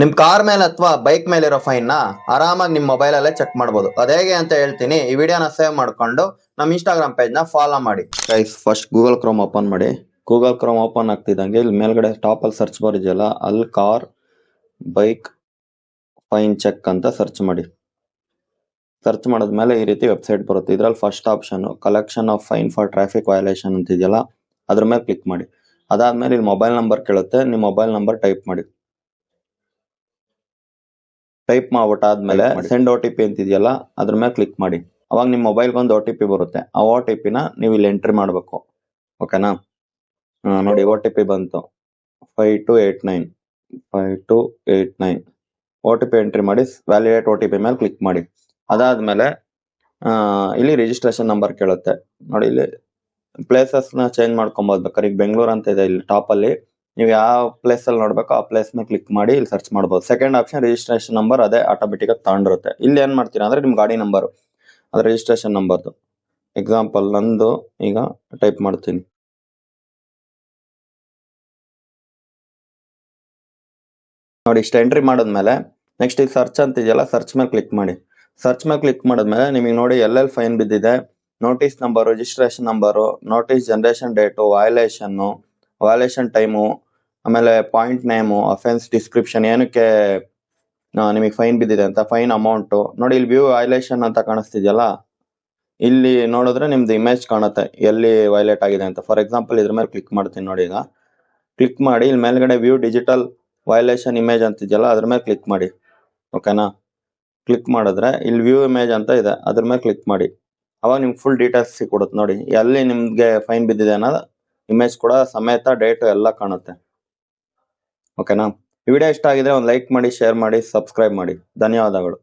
ನಿಮ್ ಕಾರ್ ಮೇಲೆ ಅಥವಾ ಬೈಕ್ ಮೇಲೆ ಇರೋ ಫೈನ್ ನ ಆರಾಮಾಗಿ ನಿಮ್ ಮೊಬೈಲ್ ಅಲ್ಲೇ ಚೆಕ್ ಮಾಡಬಹುದು. ಅದೇಗೆ ಅಂತ ಹೇಳ್ತೀನಿ. ಈ ವಿಡಿಯೋನ ಸೇವ್ ಮಾಡ್ಕೊಂಡು ನಮ್ಮ ಇನ್ಸ್ಟಾಗ್ರಾಮ್ ಪೇಜ್ ನ ಫಾಲೋ ಮಾಡಿ. Guys, first Google Chrome open ಮಾಡಿ. ಗೂಗಲ್ ಕ್ರೋಮ್ ಓಪನ್ ಆಗ್ತಿದ್ದಂಗೆ ಇಲ್ಲಿ ಮೇಲ್ಗಡೆ ಟಾಪ್ ಅಲ್ಲಿ ಸರ್ಚ್ ಬಾರ್ ಇದೆಯಲ್ಲ, ಅಲ್ಲಿ ಕಾರ್ ಬೈಕ್ ಫೈನ್ ಚೆಕ್ ಅಂತ ಸರ್ಚ್ ಮಾಡಿ. ಸರ್ಚ್ ಮಾಡಿದ್ಮೇಲೆ ಈ ರೀತಿ ವೆಬ್ಸೈಟ್ ಬರುತ್ತೆ. ಇದ್ರಲ್ಲಿ first option collection of fine for traffic violation ಅಂತ ಇದೆಯಲ್ಲ, ಅದ್ರ ಮೇಲೆ ಕ್ಲಿಕ್ ಮಾಡಿ. ಅದಾದ್ಮೇಲೆ ಇಲ್ಲಿ ಮೊಬೈಲ್ ನಂಬರ್ ಕೇಳುತ್ತೆ, ನಿಮ್ಮ ಮೊಬೈಲ್ ನಂಬರ್ ಟೈಪ್ ಮಾಡಿ. ಟೈಪ್ ಮಾಡ್ಬಿಟ್ಟಾದ್ಮೇಲೆ ಸೆಂಡ್ OTP ಅಂತಿದೆಯಲ್ಲ, ಅದ್ರ ಮೇಲೆ ಕ್ಲಿಕ್ ಮಾಡಿ. ಅವಾಗ ನಿಮ್ಮ ಮೊಬೈಲ್ಗೆ ಒಂದು OTP ಬರುತ್ತೆ. ಆ OTP ನ ನೀವು ಇಲ್ಲಿ ಎಂಟ್ರಿ ಮಾಡಬೇಕು. ಓಕೆನಾ? ನೋಡಿ, OTP ಬಂತು 5289 5289. OTP ಎಂಟ್ರಿ ಮಾಡಿ, ವ್ಯಾಲಿಡೇಟ್ OTP ಮೇಲೆ ಕ್ಲಿಕ್ ಮಾಡಿ. ಅದಾದ್ಮೇಲೆ ಇಲ್ಲಿ ರಿಜಿಸ್ಟ್ರೇಷನ್ ನಂಬರ್ ಕೇಳುತ್ತೆ. ನೋಡಿ, ಇಲ್ಲಿ ಪ್ಲೇಸಸ್ ನ ಚೇಂಜ್ ಮಾಡ್ಕೊಬಹುದು. ಬೇಕಾದ್ರೆ ಈಗ ಬೆಂಗಳೂರು ಅಂತ ಇದೆ ಇಲ್ಲಿ ಟಾಪ್ ಅಲ್ಲಿ, ನೀವು ಯಾವ ಪ್ಲೇಸ್ ಅಲ್ಲಿ ನೋಡ್ಬೇಕು ಆ ಪ್ಲೇಸ್ ನ ಕ್ಲಿಕ್ ಮಾಡಿ ಇಲ್ಲಿ ಸರ್ಚ್ ಮಾಡಬಹುದು. ಸೆಕೆಂಡ್ ಆಪ್ಷನ್ ರಿಜಿಸ್ಟ್ರೇಷನ್ ನಂಬರ್, ಅದೇ ಆಟೋಮೆಟಿಕ್ ಆಗಿ ತಗೊಂಡಿರುತ್ತೆ. ಇಲ್ಲಿ ಏನ್ ಮಾಡ್ತೀರಾ ಅಂದ್ರೆ ನಿಮ್ ಗಾಡಿ ನಂಬರ್, ಅದ್ರ ರಿಜಿಸ್ಟ್ರೇಷನ್ ನಂಬರ್ದು. ಎಕ್ಸಾಂಪಲ್ ನಂದು ಈಗ ಟೈಪ್ ಮಾಡ್ತೀನಿ. ನೋಡಿ, ಇಷ್ಟು ಎಂಟ್ರಿ ಮಾಡಿದ್ಮೇಲೆ ನೆಕ್ಸ್ಟ್ ಈಗ ಸರ್ಚ್ ಅಂತ ಇದೆಯಲ್ಲ, ಸರ್ಚ್ ಮೇಲೆ ಕ್ಲಿಕ್ ಮಾಡಿ. ಸರ್ಚ್ ಮೇಲೆ ಕ್ಲಿಕ್ ಮಾಡಿದ್ಮೇಲೆ ನಿಮಗೆ ನೋಡಿ ಎಲ್ಲೆಲ್ಲಿ ಫೈನ್ ಬಿದ್ದಿದೆ, notice number, registration number, notice generation date, violation time, ಆಮೇಲೆ ಪಾಯಿಂಟ್ ನೇಮು, ಅಫೆನ್ಸ್ ಡಿಸ್ಕ್ರಿಪ್ಷನ್, ಏನಕ್ಕೆ ನಿಮಗೆ ಫೈನ್ ಬಿದ್ದಿದೆ ಅಂತ, ಫೈನ್ ಅಮೌಂಟು. ನೋಡಿ, ಇಲ್ಲಿ ವ್ಯೂ ವಯಲೇಷನ್ ಅಂತ ಕಾಣಿಸ್ತಿದೆಯಲ್ಲ, ಇಲ್ಲಿ ನೋಡಿದ್ರೆ ನಿಮ್ದು ಇಮೇಜ್ ಕಾಣುತ್ತೆ ಎಲ್ಲಿ ವೈಲೇಟ್ ಆಗಿದೆ ಅಂತ. ಫಾರ್ ಎಕ್ಸಾಂಪಲ್ ಇದ್ರ ಮೇಲೆ ಕ್ಲಿಕ್ ಮಾಡ್ತೀನಿ. ನೋಡಿ, ಈಗ ಕ್ಲಿಕ್ ಮಾಡಿ ಇಲ್ಲಿ ಮೇಲ್ಗಡೆ ವ್ಯೂ ಡಿಜಿಟಲ್ ವಯಲೇಷನ್ ಇಮೇಜ್ ಅಂತಿದೆಯಲ್ಲ, ಅದ್ರ ಮೇಲೆ ಕ್ಲಿಕ್ ಮಾಡಿ. ಓಕೆನಾ? ಕ್ಲಿಕ್ ಮಾಡಿದ್ರೆ ಇಲ್ಲಿ ವ್ಯೂ ಇಮೇಜ್ ಅಂತ ಇದೆ, ಅದ್ರ ಮೇಲೆ ಕ್ಲಿಕ್ ಮಾಡಿ. ಅವಾಗ ನಿಮ್ಗೆ ಫುಲ್ ಡೀಟೇಲ್ಸ್ ಸಿಕ್ಬಿಡುತ್ತೆ. ನೋಡಿ, ಎಲ್ಲಿ ನಿಮ್ಗೆ ಫೈನ್ ಬಿದ್ದಿದೆ ಅನ್ನೋದು ಇಮೇಜ್ ಕೂಡ ಸಮೇತ ಡೇಟ್ ಎಲ್ಲ ಕಾಣುತ್ತೆ. ಓಕೆನಾ? ಈ ವಿಡಿಯೋ ಇಷ್ಟ ಆಗಿದ್ರೆ ಒಂದು ಲೈಕ್ ಮಾಡಿ, ಶೇರ್ ಮಾಡಿ, ಸಬ್ಸ್ಕ್ರೈಬ್ ಮಾಡಿ. ಧನ್ಯವಾದಗಳು.